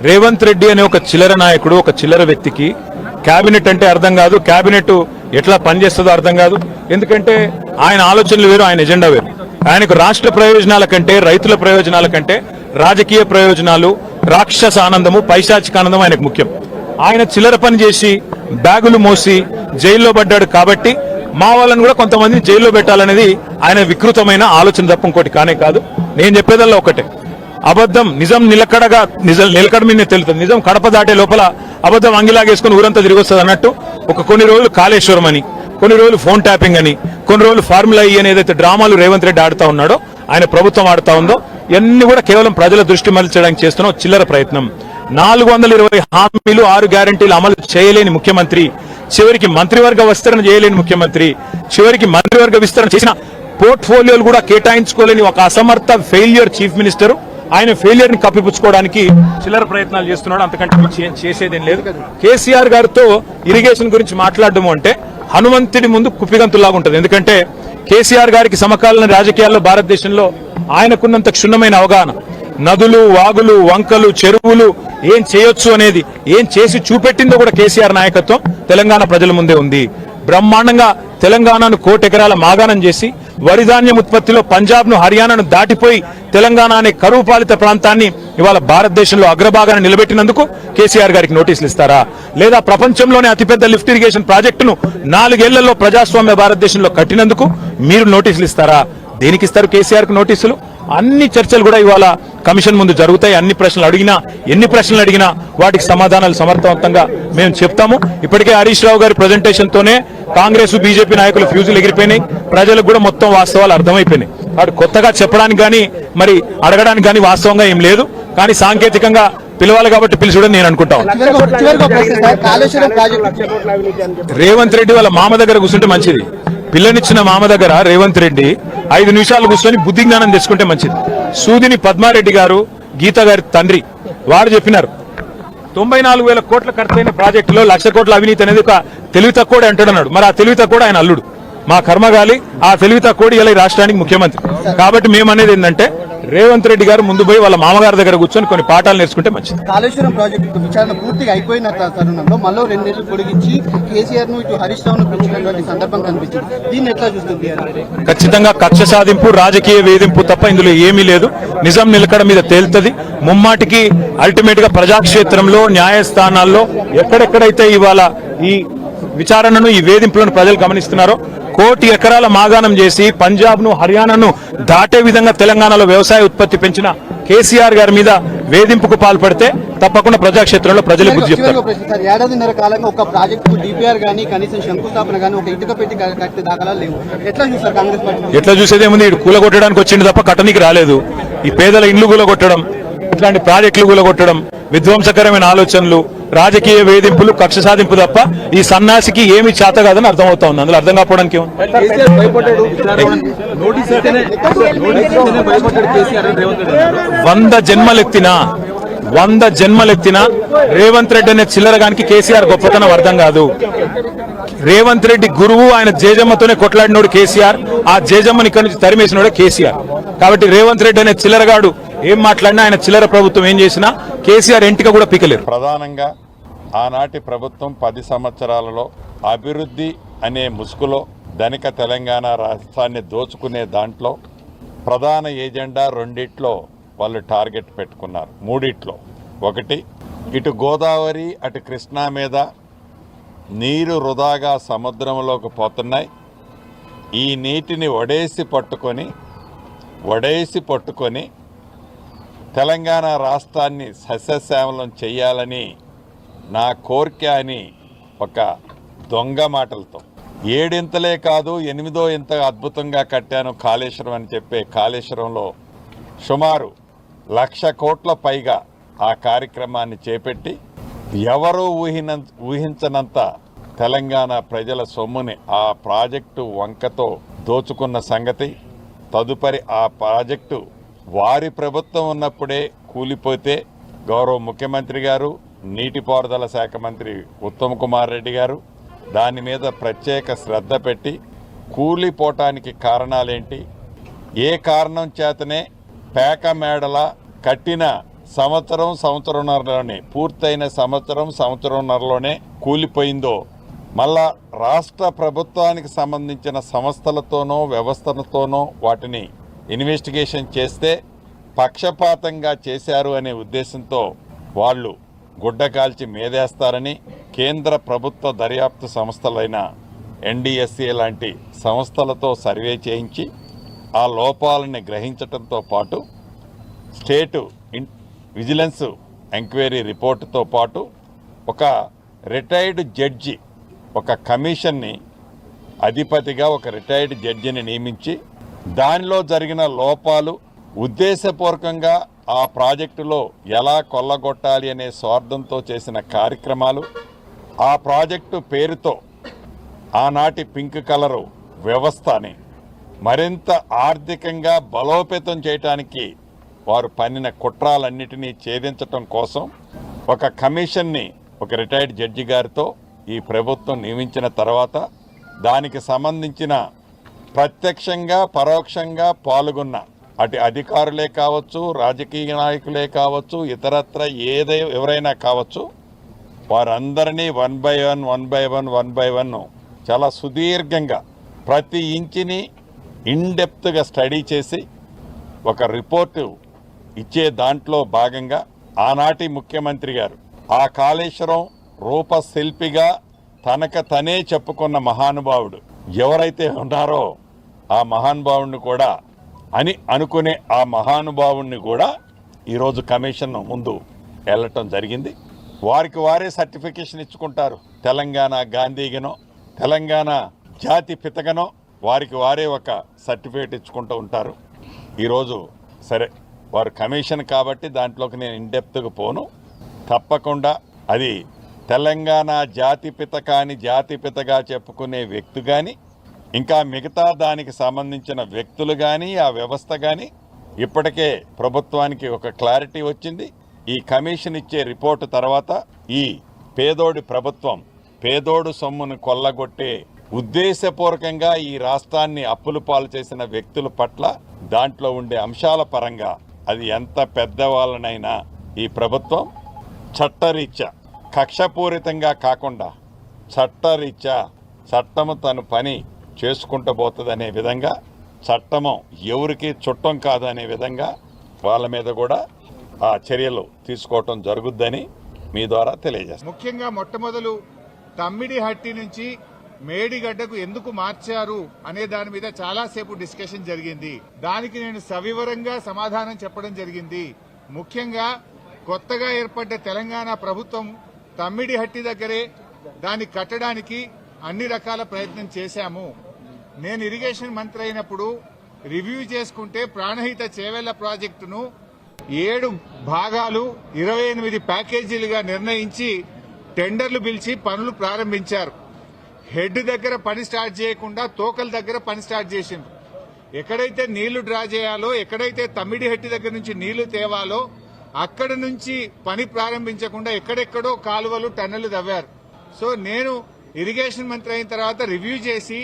రేవంత్ రెడ్డి అనే ఒక చిల్లర నాయకుడు, ఒక చిల్లర వ్యక్తికి కేబినెట్ అంటే అర్థం కాదు, కేబినెట్ ఎట్లా పనిచేస్తుందో అర్థం కాదు. ఎందుకంటే ఆయన ఆలోచనలు వేరు, ఆయన ఎజెండా వేరు. ఆయనకు రాష్ట్ర ప్రయోజనాల కంటే, రైతుల ప్రయోజనాల కంటే రాజకీయ ప్రయోజనాలు, రాక్షస ఆనందము, పైశాచిక ఆనందం ఆయనకు ముఖ్యం. ఆయన చిల్లర పని చేసి బ్యాగులు మోసి జైల్లో పడ్డాడు కాబట్టి మా వాళ్ళని కూడా కొంతమందిని జైల్లో పెట్టాలనేది ఆయన వికృతమైన ఆలోచన తప్ప ఇంకోటి కానే కాదు. నేను చెప్పేదల్లా ఒకటే, అబద్ధం నిజం నిలకడ మీద తెలుస్తుంది. నిజం కడప దాటే లోపల అబద్ధం అంగిలాగేసుకుని ఊరంతా తిరిగి వస్తుంది అన్నట్టు కొన్ని రోజులు కాళేశ్వరం అని, కొన్ని రోజులు ఫోన్ ట్యాపింగ్ అని, కొన్ని రోజులు ఫార్ములా ఈ అని ఏదైతే డ్రామాలు రేవంత్ రెడ్డి ఆడుతా ఉన్నాడో, ఆయన ప్రభుత్వం ఆడుతా ఉందో, ఇవన్నీ కూడా కేవలం ప్రజల దృష్టి మరల్చడానికి చేస్తున్న చిల్లర ప్రయత్నం. 420 హామీలు 6 గ్యారంటీలు అమలు చేయలేని ముఖ్యమంత్రి, చివరికి మంత్రివర్గ విస్తరణ చేయలేని ముఖ్యమంత్రి, చివరికి మంత్రివర్గ విస్తరణ చేసిన పోర్ట్ఫోలియోలు కూడా కేటాయించుకోలేని ఒక అసమర్థ ఫెయిల్యూర్ చీఫ్ మినిస్టర్. ఆయన ఫెయిల్యూర్ ని కప్పిపుచ్చుకోవడానికి చిల్లర ప్రయత్నాలు చేస్తున్నాడు, అంతకంటే చేసేదేం లేదు. కేసీఆర్ గారితో ఇరిగేషన్ గురించి మాట్లాడడం అంటే హనుమంతుడి ముందు కుప్పిగంతులాగా ఉంటుంది. ఎందుకంటే కేసీఆర్ గారికి సమకాలీన రాజకీయాల్లో భారతదేశంలో ఆయనకున్నంత క్షుణ్ణమైన అవగాహన, నదులు, వాగులు, వంకలు, చెరువులు ఏం చేయొచ్చు అనేది, ఏం చేసి చూపెట్టిందో కూడా కేసీఆర్ నాయకత్వం తెలంగాణ ప్రజల ముందే ఉంది. బ్రహ్మాండంగా తెలంగాణను 1 కోటి ఎకరాల మాగాణం చేసి వరిధాన్యం ఉత్పత్తిలో పంజాబ్ ను, హర్యానాను దాటిపోయి తెలంగాణ అనే కరువు పాలిత ప్రాంతాన్ని ఇవాళ భారతదేశంలో అగ్రభాగాన్ని నిలబెట్టినందుకు కేసీఆర్ గారికి నోటీసులు ఇస్తారా? లేదా ప్రపంచంలోనే అతిపెద్ద లిఫ్ట్ ఇరిగేషన్ ప్రాజెక్టును 4 ఏళ్లలో ప్రజాస్వామ్య భారతదేశంలో కట్టినందుకు మీరు నోటీసులు ఇస్తారా? దేనికి ఇస్తారు కేసీఆర్ కు నోటీసులు? అన్ని చర్చలు కూడా ఇవాళ కమిషన్ ముందు జరుగుతాయి. ఎన్ని ప్రశ్నలు అడిగినా వాటికి సమాధానాలు సమర్థవంతంగా మేము చెప్తాము. ఇప్పటికే హరీష్ రావు గారి ప్రజెంటేషన్ తోనే కాంగ్రెస్, బీజేపీ నాయకులు ఫ్యూజులు ఎగిరిపోయినాయి. ప్రజలకు కూడా మొత్తం వాస్తవాలు అర్థమైపోయినాయి. వాడు కొత్తగా చెప్పడానికి కానీ మరి అడగడానికి కానీ వాస్తవంగా ఏం లేదు. కానీ సాంకేతికంగా పిలవాలి కాబట్టి పిలిచుడని నేను అనుకుంటాను. రేవంత్ రెడ్డి వాళ్ళ మామ దగ్గర కూర్చుంటే మంచిది. పిల్లనిచ్చిన మామ దగ్గర రేవంత్ రెడ్డి 5 నిమిషాలు కూర్చొని బుద్ధి జ్ఞానం తెచ్చుకుంటే మంచిది. సూదిని పద్మారెడ్డి గారు, గీత గారి తండ్రి, వారు చెప్పినారు 94,000 కోట్ల ఖర్చైన ప్రాజెక్టులో 1,00,000 కోట్ల అవినీతి అనేది ఒక తెలివి తక్కువడే అంటాడన్నాడు. మరి ఆ తెలివి తక్కువ ఆయన అల్లుడు, మా కర్మగాలి. ఆ తెలివి తక్కువ ఇలా రాష్ట్రానికి ముఖ్యమంత్రి. కాబట్టి మేము అనేది ఏంటంటే రేవంత్ రెడ్డి గారు ముందు పోయి వాళ్ళ మామగారి దగ్గర కూర్చొని కొన్ని పాఠాలు నేర్చుకుంటే మంచిది. కాళేశ్వరం ప్రాజెక్టు విచారణ పూర్తిగా అయిపోయిన తరుణంలో మళ్ళీ 2 నెలలు పొడిగించి కేసీఆర్ ను ఇటు హరీష్ రావును పెంచినటువంటి సందర్భం కనిపించింది. దీన్ని ఎట్లా చూస్తుంది? ఖచ్చితంగా కక్ష సాధింపు, రాజకీయ వేధింపు తప్ప ఇందులో ఏమీ లేదు. నిజం నిలకడ మీద తేలుతుంది. ముమ్మాటికి అల్టిమేట్ గా ప్రజాక్షేత్రంలో, న్యాయస్థానాల్లో ఎక్కడెక్కడైతే ఇవాళ ఈ విచారణను, ఈ వేధింపులను ప్రజలు గమనిస్తున్నారో, 1 కోటి ఎకరాల మాగాణం చేసి పంజాబ్ ను, హర్యానాను దాటే విధంగా తెలంగాణలో వ్యవసాయ ఉత్పత్తి పెంచిన కేసీఆర్ గారి మీద వేధింపుకు పాల్పడితే తప్పకుండా ప్రజాక్షేత్రంలో ప్రజలు బుద్ధి చెప్తారు. 1.5 ఏళ్ల కాలంగా ఒక ప్రాజెక్టు డిపిఆర్ గానీ, కనీసం శంకుస్థాపన గానీ, ఒక ఇటుక పెట్టి కట్టే దాఖలాలు లేవు. ఎట్లా చూస్తారు కాంగ్రెస్ పార్టీ? ఎట్లా చూసేదేముంది? ఇటు కూలగొట్టడానికి వచ్చింది తప్ప కట్టనికి రాలేదు. ఈ పేదల ఇండ్లు కూలగొట్టడం, ఇట్లాంటి ప్రాజెక్టులు కూలగొట్టడం, విధ్వంసకరమైన ఆలోచనలు, రాజకీయ వేధింపులు, కక్ష సాధింపు తప్ప ఈ సన్నాసికి ఏమి చేత కాదని అర్థమవుతా ఉంది. అందులో అర్థం కాకపోవడానికి 100 జన్మలెత్తినా రేవంత్ రెడ్డి అనే చిల్లరగానికి కేసీఆర్ గొప్పతనం అర్థం కాదు. రేవంత్ రెడ్డి గురువు, ఆయన జేజమ్మతోనే కొట్లాడినోడు కేసీఆర్. ఆ జేజమ్మని ఇక్కడి నుంచి తరిమేసినోడే కేసీఆర్. కాబట్టి రేవంత్ రెడ్డి అనే చిల్లరగాడు ఏం మాట్లాడినా, ఆయన చిల్లర ప్రభుత్వం ఏం చేసినా కేసీఆర్ ఎంటిక కూడా పీకలేరు. ప్రధానంగా ఆనాటి ప్రభుత్వం 10 సంవత్సరాలలో అభివృద్ధి అనే ముసుగులో ధనిక తెలంగాణ రాష్ట్రాన్ని దోచుకునే దాంట్లో ప్రధాన ఏజెండా 2 వాళ్ళు టార్గెట్ పెట్టుకున్నారు. 3 ఒకటి, ఇటు గోదావరి అటు కృష్ణా మీద నీరు వృధాగా సముద్రంలోకి పోతున్నాయి. ఈ నీటిని ఒడేసి పట్టుకొని తెలంగాణ రాష్ట్రాన్ని సస్యశ్యామలం చేయాలని నా కోరిక అని ఒక దొంగ మాటలతో 7 ఇంతలే కాదు 8వ ఇంత అద్భుతంగా కట్టాను కాళేశ్వరం అని చెప్పే కాళేశ్వరంలో సుమారు 1,00,000 కోట్ల పైగా ఆ కార్యక్రమాన్ని చేపట్టి ఎవరూ ఊహించనంత తెలంగాణ ప్రజల సొమ్ముని ఆ ప్రాజెక్టు వంకతో దోచుకున్న సంగతి. తదుపరి ఆ ప్రాజెక్టు వారి ప్రభుత్వం ఉన్నప్పుడే కూలిపోతే గౌరవ ముఖ్యమంత్రి గారు, నీటిపారుదల శాఖ మంత్రి ఉత్తమ్ కుమార్ రెడ్డి గారు దాని మీద ప్రత్యేక శ్రద్ధ పెట్టి కూలిపోవటానికి కారణాలేంటి, ఏ కారణం చేతనే పేక మేడల కట్టిన సంవత్సరంన్నరలోనే పూర్తయిన సంవత్సరంన్నరలోనే కూలిపోయిందో, మళ్ళా రాష్ట్ర ప్రభుత్వానికి సంబంధించిన సంస్థలతోనో వ్యవస్థలతోనో వాటిని ఇన్వెస్టిగేషన్ చేస్తే పక్షపాతంగా చేశారు అనే ఉద్దేశంతో వాళ్ళు గుడ్డ కాల్చి మేదేస్తారని కేంద్ర ప్రభుత్వ దర్యాప్తు సంస్థలైన NDSA లాంటి సంస్థలతో సర్వే చేయించి ఆ లోపాలని గ్రహించడంతో పాటు స్టేటు విజిలెన్స్ ఎంక్వైరీ రిపోర్టుతో పాటు ఒక రిటైర్డ్ జడ్జి, ఒక కమిషన్ని అధిపతిగా ఒక రిటైర్డ్ జడ్జిని నియమించి దానిలో జరిగిన లోపాలు, ఉద్దేశపూర్వకంగా ఆ ప్రాజెక్టులో ఎలా కొల్లగొట్టాలి అనే స్వార్థంతో చేసిన కార్యక్రమాలు, ఆ ప్రాజెక్టు పేరుతో ఆనాటి పింక్ కలరు వ్యవస్థని మరింత ఆర్థికంగా బలోపేతం చేయడానికి వారు పన్నిన కుట్రాలన్నిటినీ ఛేదించటం కోసం ఒక కమిషన్ని ఒక రిటైర్డ్ జడ్జి గారితో ఈ ప్రభుత్వం నియమించిన తర్వాత దానికి సంబంధించిన ప్రత్యక్షంగా పరోక్షంగా పాల్గొన్న అటు అధికారులే కావచ్చు, రాజకీయ నాయకులే కావచ్చు, ఇతరత్ర ఎవరైనా కావచ్చు, వారందరినీ వన్ బై వన్ చాలా సుదీర్ఘంగా ప్రతి ఇంచిని ఇన్డెప్త్గా స్టడీ చేసి ఒక రిపోర్టు ఇచ్చే దాంట్లో భాగంగా ఆనాటి ముఖ్యమంత్రి గారు ఆ కాళేశ్వరం రూపశిల్పిగా తనే చెప్పుకున్న మహానుభావుడు ఎవరైతే ఉన్నారో ఆ మహానుభావుడిని కూడా అనుకునే ఆ మహానుభావుడిని కూడా ఈరోజు కమిషన్ ముందు వెళ్ళటం జరిగింది. వారికి వారే సర్టిఫికేషన్ ఇచ్చుకుంటారు. తెలంగాణ గాంధీగనో తెలంగాణ జాతి పితగనో వారికి వారే ఒక సర్టిఫికేట్ ఇచ్చుకుంటూ ఉంటారు. ఈరోజు సరే వారు కమిషన్ కాబట్టి దాంట్లోకి నేను ఇన్డెప్త్గా పోను. తప్పకుండా అది తెలంగాణ జాతిపిత కాని జాతిపితగా చెప్పుకునే వ్యక్తి కానీ ఇంకా మిగతా దానికి సంబంధించిన వ్యక్తులు కానీ ఆ వ్యవస్థ కానీ ఇప్పటికే ప్రభుత్వానికి ఒక క్లారిటీ వచ్చింది. ఈ కమిషన్ ఇచ్చే రిపోర్టు తర్వాత ఈ పేదోడి ప్రభుత్వం పేదోడు సొమ్మును కొల్లగొట్టే ఉద్దేశపూర్వకంగా ఈ రాష్ట్రాన్ని అప్పులు పాలు చేసిన వ్యక్తుల పట్ల దాంట్లో ఉండే అంశాల పరంగా అది ఎంత పెద్దవాళ్ళనైనా ఈ ప్రభుత్వం చట్టరీత్యా కక్షపూరితంగా కాకుండా చట్టరీత్యా చట్టము తన పని చేసుకుంటూ పోతుందనే విధంగా, చట్టము ఎవరికి చుట్టం కాదనే విధంగా వాళ్ళ మీద కూడా ఆ చర్యలు తీసుకోవటం జరుగుద్దని మీ ద్వారా తెలియజేస్తాను. ముఖ్యంగా మొట్టమొదలు తమ్మిడిహట్టి నుంచి మేడిగడ్డకు ఎందుకు మార్చారు అనే దాని మీద చాలాసేపు డిస్కషన్ జరిగింది. దానికి నేను సవివరంగా సమాధానం చెప్పడం జరిగింది. ముఖ్యంగా కొత్తగా ఏర్పడ్డ తెలంగాణ ప్రభుత్వం తమ్మిడిహట్టి దగ్గరే దాన్ని కట్టడానికి అన్ని రకాల ప్రయత్నం చేశాము. నేను ఇరిగేషన్ మంత్రి అయినప్పుడు రివ్యూ చేసుకుంటే ప్రాణహిత చేవెళ్ల ప్రాజెక్టును 7 భాగాలు 28 ప్యాకేజీలుగా నిర్ణయించి టెండర్లు పిలిచి పనులు ప్రారంభించారు. హెడ్ దగ్గర పని స్టార్ట్ చేయకుండా తోకల దగ్గర పని స్టార్ట్ చేసిండ్రు. ఎక్కడైతే నీళ్లు డ్రా చేయాలో, ఎక్కడైతే తమ్మిడిహట్టి దగ్గర నుంచి నీళ్లు తేవాలో అక్కడ నుంచి పని ప్రారంభించకుండా ఎక్కడెక్కడో కాలువలు టన్నెలు తవ్వారు. సో నేను ఇరిగేషన్ మంత్రి అయిన తర్వాత రివ్యూ చేసి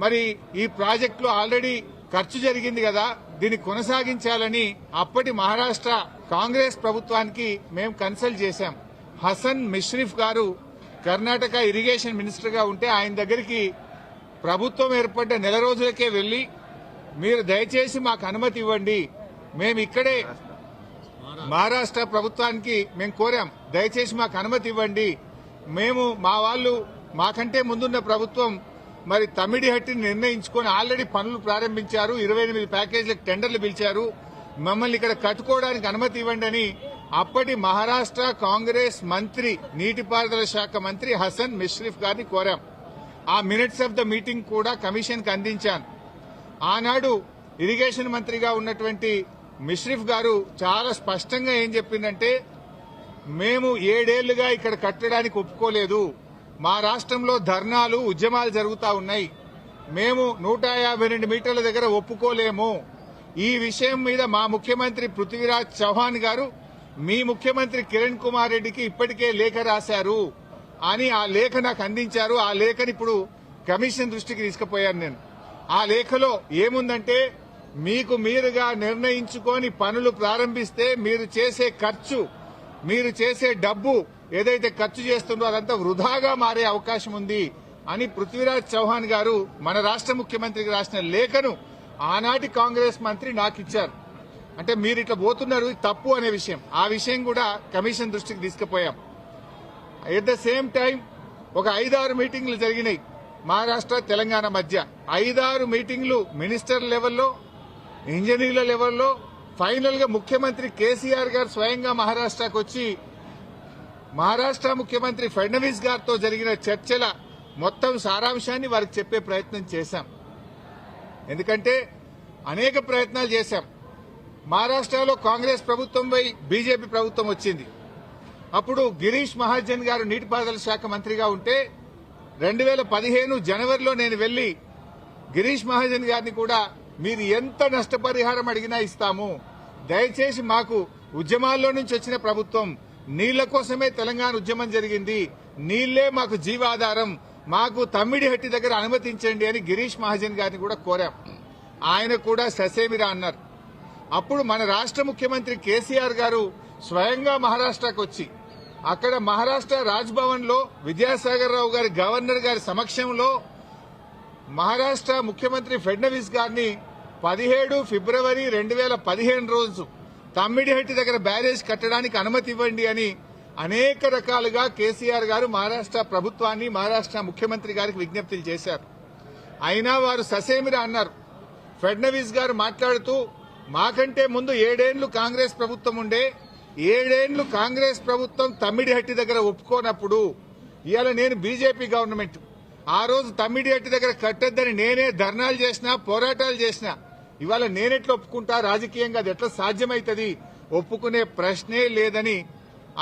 మరి ఈ ప్రాజెక్టులో ఆల్రెడీ ఖర్చు జరిగింది కదా, దీన్ని కొనసాగించాలని అప్పటి మహారాష్ట్ర కాంగ్రెస్ ప్రభుత్వానికి మేము కన్సల్ట్ చేశాం. హసన్ మిష్రిఫ్ గారు కర్ణాటక ఇరిగేషన్ మినిస్టర్ గా ఉంటే ఆయన దగ్గరికి ప్రభుత్వం ఏర్పడ్డ నెల రోజులకే వెళ్లి మీరు దయచేసి మాకు అనుమతి ఇవ్వండి, మేము ఇక్కడే మహారాష్ట్ర ప్రభుత్వానికి మేము కోరాం, దయచేసి మాకు అనుమతి ఇవ్వండి, మేము మా వాళ్ళు మాకంటే ముందున్న ప్రభుత్వం మరి తమ్మిడిహట్టిని నిర్ణయించుకొని ఆల్రెడీ పనులు ప్రారంభించారు, 28 ప్యాకేజీలకు టెండర్లు పిలిచారు, మమ్మల్ని ఇక్కడ కట్టుకోవడానికి అనుమతి ఇవ్వండి అని అప్పటి మహారాష్ట్ర కాంగ్రెస్ మంత్రి నీటిపారుదల శాఖ మంత్రి హసన్ మిష్రిఫ్ గారిని కోరాం. ఆ మినిట్స్ ఆఫ్ ద మీటింగ్ కూడా కమిషన్ కి అందించాను. ఆనాడు ఇరిగేషన్ మంత్రిగా ఉన్నటువంటి మిష్రిఫ్ గారు చాలా స్పష్టంగా ఏం చెప్పిందంటే, మేము 7 ఏళ్లుగా ఇక్కడ కట్టడానికి ఒప్పుకోలేదు, మా రాష్ట్రంలో ధర్నాలు ఉద్యమాలు జరుగుతా ఉన్నాయి, మేము 152 మీటర్ల దగ్గర ఒప్పుకోలేము, ఈ విషయం మీద మా ముఖ్యమంత్రి పృథ్వీరాజ్ చౌహాన్ గారు మీ ముఖ్యమంత్రి కిరణ్ కుమార్ రెడ్డికి ఇప్పటికే లేఖ రాశారు అని ఆ లేఖ నాకు అందించారు. ఆ లేఖని ఇప్పుడు కమిషన్ దృష్టికి తీసుకుపోయాను నేను. ఆ లేఖలో ఏముందంటే మీకు మీరుగా నిర్ణయించుకొని పనులు ప్రారంభిస్తే మీరు చేసే ఖర్చు, మీరు చేసే డబ్బు ఏదైతే ఖర్చు చేస్తుందో అదంతా వృధాగా మారే అవకాశం ఉంది అని పృథ్వీరాజ్ చౌహాన్ గారు మన రాష్ట్ర ముఖ్యమంత్రికి రాసిన లేఖను ఆనాటి కాంగ్రెస్ మంత్రి నాకు ఇచ్చారు. అంటే మీరు ఇట్లా పోతున్నారు, ఇది తప్పు అనే విషయం, ఆ విషయం కూడా కమిషన్ దృష్టికి తీసుకుపోయాం. ఎట్ ద సేమ్ టైం ఒక 5-6 మీటింగ్లు జరిగినాయి మహారాష్ట్ర తెలంగాణ మధ్య. 5-6 మీటింగ్లు మినిస్టర్ లెవెల్లో, ఇంజనీర్ల లెవెల్లో. ఫైనల్ గా ముఖ్యమంత్రి కేసీఆర్ గారు స్వయంగా మహారాష్ట్రకు వచ్చి మహారాష్ట్ర ముఖ్యమంత్రి ఫడ్నవీస్ గారితో జరిగిన చర్చల మొత్తం సారాంశాన్ని వారికి చెప్పే ప్రయత్నం చేశాం. ఎందుకంటే అనేక ప్రయత్నాలు చేశాం. మహారాష్ట్రలో కాంగ్రెస్ ప్రభుత్వంపై బీజేపీ ప్రభుత్వం వచ్చింది. అప్పుడు గిరీష్ మహాజన్ గారు నీటిపారుదల శాఖ మంత్రిగా ఉంటే 2015 జనవరిలో నేను వెళ్లి గిరీష్ మహాజన్ గారిని కూడా మీరు ఎంత నష్టపరిహారం అడిగినా ఇస్తాము, దయచేసి మాకు ఉద్యమాల్లో నుంచి వచ్చిన ప్రభుత్వం, నీళ్ల కోసమే తెలంగాణ ఉద్యమం జరిగింది, నీళ్లే మాకు జీవాధారం, మాకు తమ్మిడిహట్టి దగ్గర అనుమతించండి అని గిరీష్ మహాజన్ గారిని కూడా కోరాం. ఆయన కూడా ససేమిరా అన్నారు. అప్పుడు మన రాష్ట్ర ముఖ్యమంత్రి కేసీఆర్ గారు స్వయంగా మహారాష్ట్రకు వచ్చి అక్కడ మహారాష్ట్ర రాజ్భవన్ లో విద్యాసాగర్ రావు గారి గవర్నర్ గారి సమక్షంలో మహారాష్ట్ర ముఖ్యమంత్రి ఫడ్నవీస్ గారిని 17 ఫిబ్రవరి 2015 రోజు తమ్మిడిహట్టి దగ్గర బ్యారేజ్ కట్టడానికి అనుమతి ఇవ్వండి అని అనేక రకాలుగా కేసీఆర్ గారు మహారాష్ట్ర ప్రభుత్వాన్ని, మహారాష్ట్ర ముఖ్యమంత్రి గారికి విజ్ఞప్తులు చేశారు. అయినా వారు ససేమిరా అన్నారు. ఫడ్నవీస్ గారు మాట్లాడుతూ మాకంటే ముందు 7 ఏళ్లు కాంగ్రెస్ ప్రభుత్వం ఉండే, 7 ఏళ్లు కాంగ్రెస్ ప్రభుత్వం తమ్మిడిహట్టి దగ్గర ఒప్పుకోనప్పుడు ఇవాళ నేను బీజేపీ గవర్నమెంట్, ఆ రోజు తమ్మిడిహట్టి దగ్గర కట్టొద్దని నేనే ధర్నాలు చేసినా, పోరాటాలు చేసినా, ఇవాళ నేనెట్లా ఒప్పుకుంటా, రాజకీయంగా అది ఎట్లా సాధ్యమైతుంది, ఒప్పుకునే ప్రశ్నే లేదని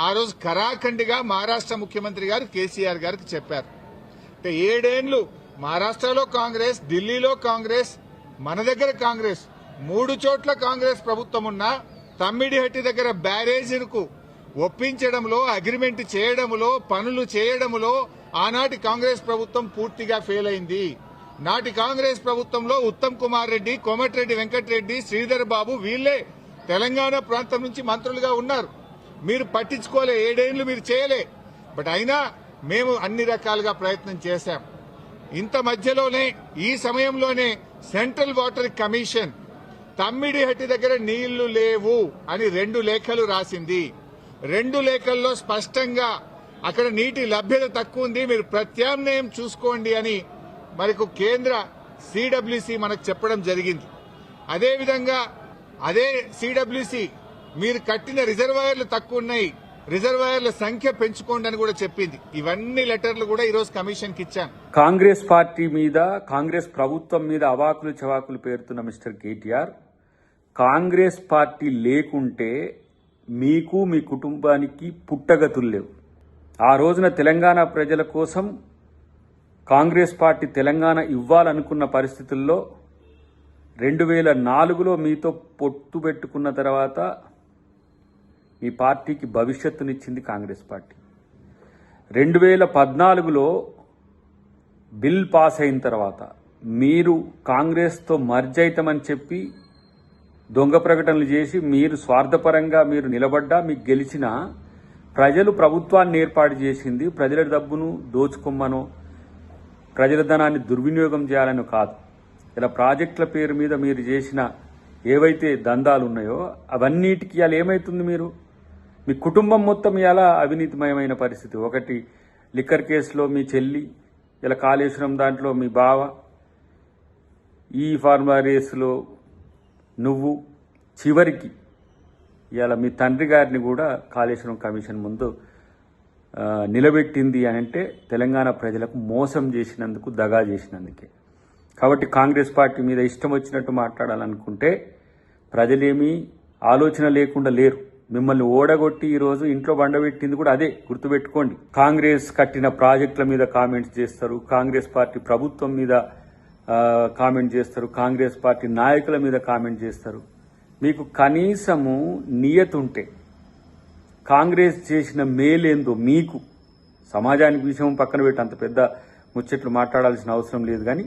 ఆ రోజు కరాఖండిగా మహారాష్ట్ర ముఖ్యమంత్రి గారు కేసీఆర్ గారికి చెప్పారు. అంటే 7 ఏళ్లు మహారాష్ట్రలో కాంగ్రెస్, ఢిల్లీలో కాంగ్రెస్, మన దగ్గర కాంగ్రెస్, 3 చోట్ల కాంగ్రెస్ ప్రభుత్వం ఉన్నా తమ్మిడిహట్టి దగ్గర బ్యారేజీలకు ఒప్పించడంలో, అగ్రిమెంట్ చేయడంలో, పనులు చేయడంలో ఆనాటి కాంగ్రెస్ ప్రభుత్వం పూర్తిగా ఫెయిల్ అయింది. నాటి కాంగ్రెస్ ప్రభుత్వంలో ఉత్తమ్ కుమార్ రెడ్డి, కోమటిరెడ్డి వెంకటరెడ్డి, శ్రీధర్ బాబు వీళ్లే తెలంగాణ ప్రాంతం నుంచి మంత్రులుగా ఉన్నారు. మీరు పట్టించుకోలే, 7 ఏళ్లు మీరు చేయలే. బట్ అయినా మేము అన్ని రకాలుగా ప్రయత్నం చేశాం. ఇంత మధ్యలోనే, ఈ సమయంలోనే సెంట్రల్ వాటర్ కమిషన్ తమ్మిడిహట్టి దగ్గర నీళ్లు లేవు అని 2 లేఖలు రాసింది. 2 లేఖల్లో స్పష్టంగా అక్కడ నీటి లభ్యత తక్కువ ఉంది, మీరు ప్రత్యామ్నాయం చూసుకోండి అని మనకు కేంద్ర సిడబ్ల్యూసి మనకు చెప్పడం జరిగింది. అదేవిధంగా అదే సిడబ్ల్యూసి మీరు కట్టిన రిజర్వాయర్లు తక్కువ ఉన్నాయి, రిజర్వాయర్ల సంఖ్య పెంచుకోండి అని కూడా చెప్పింది. ఇవన్నీ లెటర్లు కూడా ఈరోజు కమిషన్ కి ఇచ్చాం. కాంగ్రెస్ పార్టీ మీద, కాంగ్రెస్ ప్రభుత్వం మీద అవాకులు చవాకులు పేరుతున్న మిస్టర్ కేటీఆర్, కాంగ్రెస్ పార్టీ లేకుంటే మీకు, మీ కుటుంబానికి పుట్టగతులు లేవు. ఆ రోజున తెలంగాణ ప్రజల కోసం కాంగ్రెస్ పార్టీ తెలంగాణ ఇవ్వాలనుకున్న పరిస్థితుల్లో 2004లో మీతో పొత్తు పెట్టుకున్న తర్వాత మీ పార్టీకి భవిష్యత్తునిచ్చింది కాంగ్రెస్ పార్టీ. 2014లో బిల్ పాస్ అయిన తర్వాత మీరు కాంగ్రెస్తో మర్జ్ అవుతామని చెప్పి దొంగ ప్రకటనలు చేసి మీరు స్వార్థపరంగా మీరు నిలబడ్డా, మీకు గెలిచిన ప్రజలు ప్రభుత్వాన్ని ఏర్పాటు చేసింది ప్రజల డబ్బును దోచుకోమ్మనో, ప్రజల ధనాన్ని దుర్వినియోగం చేయాలని కాదు. ఇలా ప్రాజెక్టుల పేరు మీద మీరు చేసిన ఏవైతే దందాలు ఉన్నాయో అవన్నిటికీ ఇలా ఏమవుతుంది, మీరు మీ కుటుంబం మొత్తం ఇలా అవినీతిమయమైన పరిస్థితి. ఒకటి లిక్కర్ కేసులో మీ చెల్లి, ఇలా కాళేశ్వరం దాంట్లో మీ బావ, ఈ ఫార్మా రేసులో నువ్వు, చివరికి ఇలా మీ తండ్రి గారిని కూడా కాళేశ్వరం కమిషన్ ముందు నిలబెట్టింది అని అంటే తెలంగాణ ప్రజలకు మోసం చేసినందుకు, దగా చేసినందుకే. కాబట్టి కాంగ్రెస్ పార్టీ మీద ఇష్టం వచ్చినట్టు మాట్లాడాలనుకుంటే ప్రజలేమీ ఆలోచన లేకుండా లేరు. మిమ్మల్ని ఓడగొట్టి ఈరోజు ఇంట్లో బండబెట్టింది కూడా అదే, గుర్తుపెట్టుకోండి. కాంగ్రెస్ కట్టిన ప్రాజెక్టుల మీద కామెంట్స్ చేస్తారు, కాంగ్రెస్ పార్టీ ప్రభుత్వం మీద కామెంట్ చేస్తారు, కాంగ్రెస్ పార్టీ నాయకుల మీద కామెంట్ చేస్తారు. మీకు కనీసము నియతుంటే కాంగ్రెస్ చేసిన మేలేందో మీకు, సమాజానికి విషయం పక్కన పెట్టి అంత పెద్ద ముచ్చట్లు మాట్లాడాల్సిన అవసరం లేదు, కానీ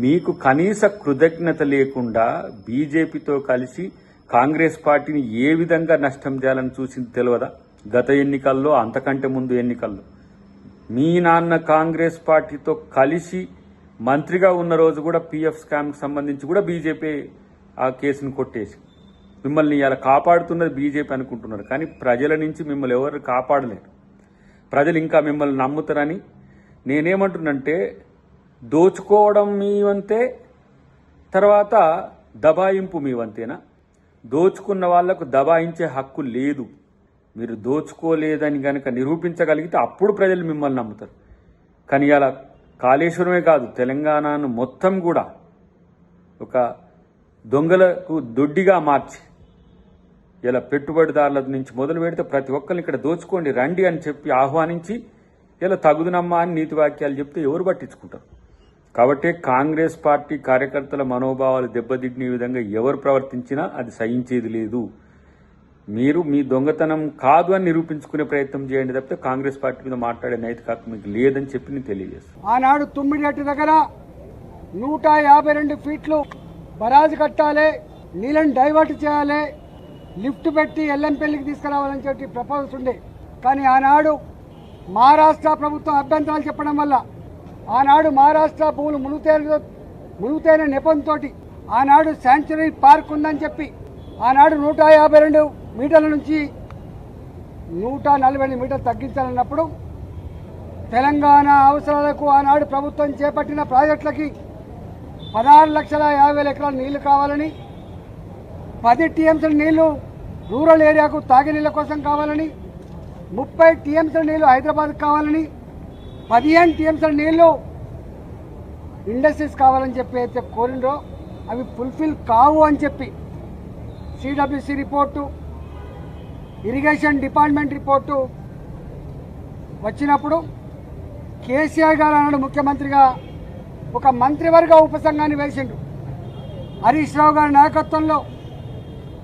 మీకు కనీస కృతజ్ఞత లేకుండా బీజేపీతో కలిసి కాంగ్రెస్ పార్టీని ఏ విధంగా నష్టం చేయాలని చూసింది తెలియదా? గత ఎన్నికల్లో, అంతకంటే ముందు ఎన్నికల్లో మీ నాన్న కాంగ్రెస్ పార్టీతో కలిసి మంత్రిగా ఉన్న రోజు కూడా పీఎఫ్ స్కామ్కి సంబంధించి కూడా బీజేపీ ఆ కేసును కొట్టేసి మిమ్మల్ని ఇలా కాపాడుతున్నది బీజేపీ అనుకుంటున్నారు. కానీ ప్రజల నుంచి మిమ్మల్ని ఎవరు కాపాడలేరు. ప్రజలు ఇంకా మిమ్మల్ని నమ్ముతారని నేనేమంటున్నంటే, దోచుకోవడం మీ వంతే, తర్వాత దబాయింపు మీ వంతేనా? దోచుకున్న వాళ్లకు దబాయించే హక్కు లేదు. మీరు దోచుకోలేదని కనుక నిరూపించగలిగితే అప్పుడు ప్రజలు మిమ్మల్ని నమ్ముతారు. కానీ ఇలా కాళేశ్వరమే కాదు, తెలంగాణను మొత్తం కూడా ఒక దొంగలకు దొడ్డిగా మార్చి ఇలా పెట్టుబడిదారుల నుంచి మొదలు పెడితే ప్రతి ఒక్కరిని ఇక్కడ దోచుకోండి రండి అని చెప్పి ఆహ్వానించి ఇలా తగుదునమ్మా అని నీతి వాక్యాలు చెప్తే ఎవరు పట్టించుకుంటారు? కాబట్టి కాంగ్రెస్ పార్టీ కార్యకర్తల మనోభావాలు దెబ్బతింటే విధంగా ఎవరు ప్రవర్తించినా అది సహించేది లేదు. మీరు మీ దొంగతనం కాదు అని నిరూపించుకునే ప్రయత్నం చేయండి తప్పితే కాంగ్రెస్ పార్టీ మీద మాట్లాడే నైతిక హక్కు మీకు లేదని చెప్పి నేను తెలియజేస్తాను. ఆనాడు తుమ్మిడిగట్టు దగ్గర 152 ఫీట్లు బరాజు కట్టాలి, నీళ్ళని డైవర్ట్ చేయాలి, లిఫ్ట్ పెట్టి ఎల్లంపల్లికి తీసుకురావాలని చెప్పి ప్రపోజల్స్ ఉండే. కానీ ఆనాడు మహారాష్ట్ర ప్రభుత్వం అభ్యంతరాలు చెప్పడం వల్ల, ఆనాడు మహారాష్ట్ర భూములు మునుగుతైన నెపంతో ఆనాడు శాంక్చురీ పార్క్ ఉందని చెప్పి ఆనాడు 152 మీటర్ల నుంచి 140 మీటర్లు తగ్గించాలన్నప్పుడు తెలంగాణ అవసరాలకు ఆనాడు ప్రభుత్వం చేపట్టిన ప్రాజెక్టులకి 16,50,000 ఎకరాల నీళ్లు కావాలని, 10 టీఎంసీల నీళ్లు రూరల్ ఏరియాకు తాగునీళ్ల కోసం కావాలని, 30 టీఎంసీల నీళ్లు హైదరాబాద్కు కావాలని, 15 టీఎంసీల నీళ్లు ఇండస్ట్రీస్ కావాలని చెప్పి అయితే కోరిండ్రో అవి ఫుల్ఫిల్ కావు అని చెప్పి CWC report, irrigation department report వచ్చినప్పుడు కేసీఆర్ గారు అన్నాడు ముఖ్యమంత్రిగా ఒక మంత్రివర్గ ఉపసంఘాన్ని వేసిండ్రు. హరీష్ రావు గారి నాయకత్వంలో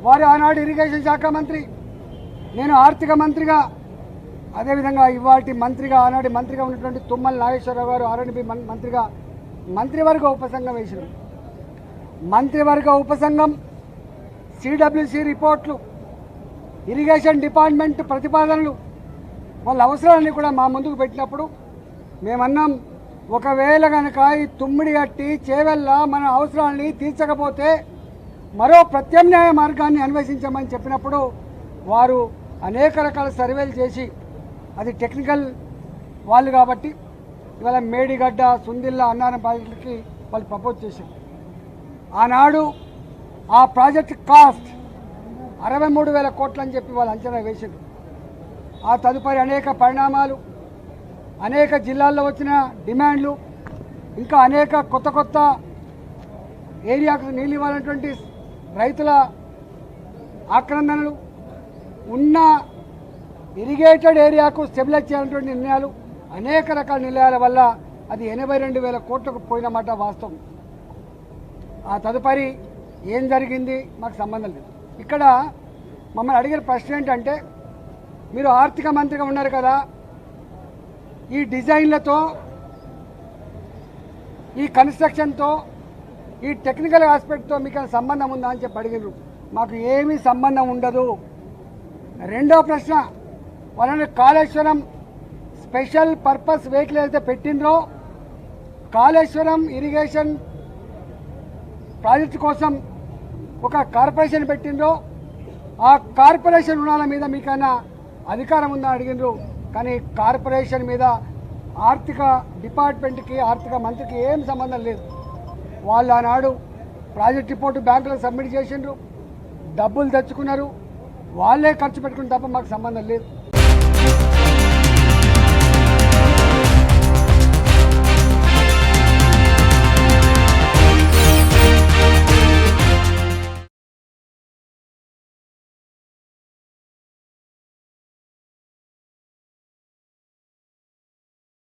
వారు ఆనాడు ఇరిగేషన్ శాఖ మంత్రి, నేను ఆర్థిక మంత్రిగా, అదేవిధంగా ఇవాటి మంత్రిగా ఆనాటి మంత్రిగా ఉన్నటువంటి తుమ్మల నాగేశ్వరరావు గారు ఆర్ఎండ్బి మంత్రిగా మంత్రివర్గ ఉపసంఘం వేసిండ్రు. మంత్రివర్గ ఉపసంఘం సిడబ్ల్యూసి రిపోర్ట్లు, ఇరిగేషన్ డిపార్ట్మెంట్ ప్రతిపాదనలు, వాళ్ళ అవసరాలన్నీ కూడా మా ముందుకు పెట్టినప్పుడు మేమన్నాం, ఒకవేళ కనుక ఈ తుమ్మిడిగట్టి చేవెళ్ళ మన అవసరాలని తీర్చకపోతే మరో ప్రత్యామ్నాయ మార్గాన్ని అన్వేషించమని చెప్పినప్పుడు వారు అనేక రకాల సర్వేలు చేసి, అది టెక్నికల్ వాళ్ళు కాబట్టి ఇవాళ మేడిగడ్డ, సుందిల్ల, అన్నారం ప్రాజెక్టులకి వాళ్ళు ప్రపోజ్ చేశారు. ఆనాడు ఆ ప్రాజెక్ట్ కాస్ట్ 63,000 కోట్లు అని చెప్పి వాళ్ళు అంచనా వేశారు. ఆ తదుపరి అనేక పరిణామాలు, అనేక జిల్లాల్లో వచ్చిన డిమాండ్లు, ఇంకా అనేక కొత్త కొత్త ఏరియాకు నీళ్ళు ఇవ్వాలన్నటువంటి రైతుల ఆక్రందనలు, ఉన్న ఇరిగేటెడ్ ఏరియాకు స్టెబిలైజ్ చేయాలన్నటువంటి నిర్ణయాలు, అనేక రకాల నిర్ణయాల వల్ల అది 82,000 కోట్లకు పోయినమాట వాస్తవం. ఆ తదుపరి ఏం జరిగింది మాకు సంబంధం లేదు. ఇక్కడ మమ్మల్ని అడిగిన ప్రశ్న ఏంటంటే, మీరు ఆర్థిక మంత్రిగా ఉన్నారు కదా, ఈ డిజైన్లతో, ఈ కన్స్ట్రక్షన్తో, ఈ టెక్నికల్ ఆస్పెక్ట్తో మీకు సంబంధం ఉందా అని చెప్పి అడిగినారు. మాకు ఏమీ సంబంధం ఉండదు. రెండో ప్రశ్న, వాళ్ళని కాళేశ్వరం స్పెషల్ పర్పస్ వెహికల్ అయితే పెట్టిండ్రో, కాళేశ్వరం ఇరిగేషన్ ప్రాజెక్టు కోసం ఒక కార్పొరేషన్ పెట్టిండ్రో, ఆ కార్పొరేషన్ రుణాల మీద మీకైనా అధికారం ఉందా అడిగినారు. కానీ కార్పొరేషన్ మీద ఆర్థిక డిపార్ట్మెంట్కి, ఆర్థిక మంత్రికి ఏం సంబంధం లేదు. వాళ్ళు ఆనాడు ప్రాజెక్ట్ రిపోర్టు బ్యాంకులో సబ్మిట్ చేసిండ్రు, డబ్బులు తెచ్చుకున్నారు, వాళ్ళే ఖర్చు పెట్టుకుని తప్ప మాకు సంబంధం లేదు.